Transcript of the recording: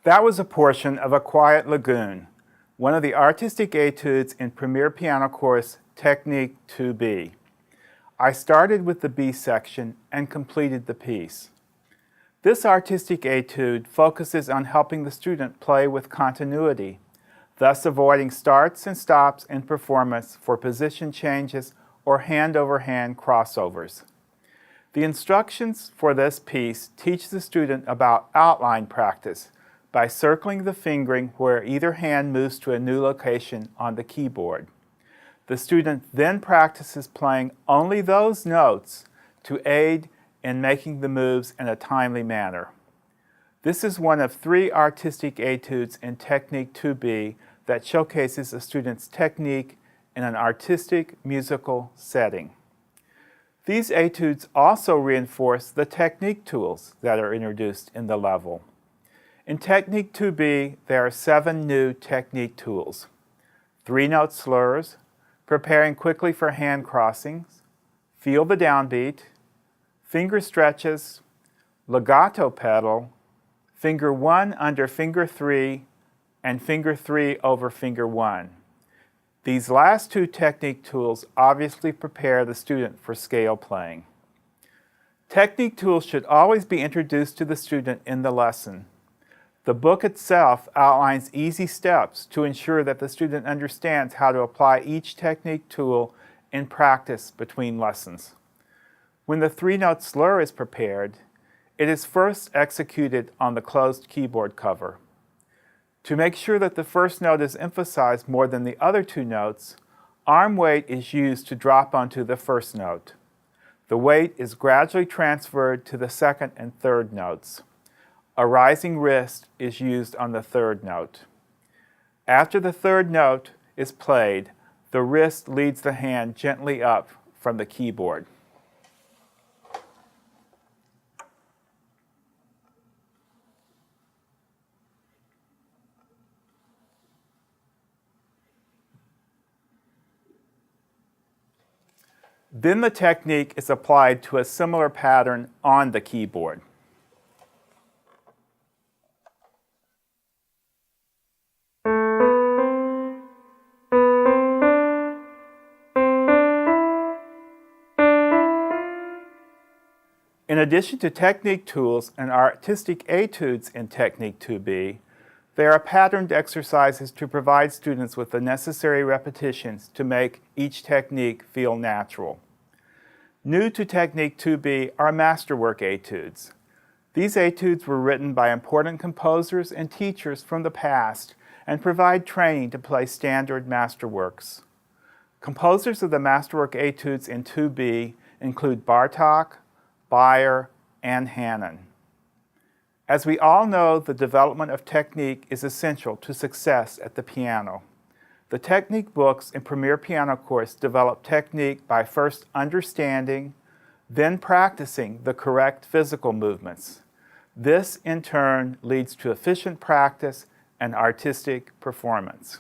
That was a portion of A Quiet Lagoon, one of the artistic etudes in Premier Piano Course Technique 2B. I started with the B section and completed the piece. This artistic etude focuses on helping the student play with continuity, thus avoiding starts and stops in performance for position changes or hand-over-hand crossovers. The instructions for this piece teach the student about outline practice by circling the fingering where either hand moves to a new location on the keyboard. The student then practices playing only those notes to aid in making the moves in a timely manner. This is one of 3 artistic etudes in Technique 2B that showcases a student's technique in an artistic musical setting. These etudes also reinforce the technique tools that are introduced in the level. In Technique 2B, there are 7 new technique tools: 3-note slurs, preparing quickly for hand crossings, feel the downbeat, finger stretches, legato pedal, finger 1 under finger 3, and finger 3 over finger 1. These last 2 technique tools obviously prepare the student for scale playing. Technique tools should always be introduced to the student in the lesson. The book itself outlines easy steps to ensure that the student understands how to apply each technique tool in practice between lessons. When the 3-note slur is prepared, it is first executed on the closed keyboard cover. To make sure that the first note is emphasized more than the other 2 notes, arm weight is used to drop onto the first note. The weight is gradually transferred to the second and third notes. A rising wrist is used on the 3rd note. After the 3rd note is played, the wrist leads the hand gently up from the keyboard. Then the technique is applied to a similar pattern on the keyboard. In addition to technique tools and artistic etudes in Technique 2B, there are patterned exercises to provide students with the necessary repetitions to make each technique feel natural. New to Technique 2B are masterwork etudes. These etudes were written by important composers and teachers from the past and provide training to play standard masterworks. Composers of the masterwork etudes in 2B include Bartók, Beyer, and Hannon. As we all know, the development of technique is essential to success at the piano. The technique books in Premier Piano Course develop technique by first understanding, then practicing the correct physical movements. This, in turn, leads to efficient practice and artistic performance.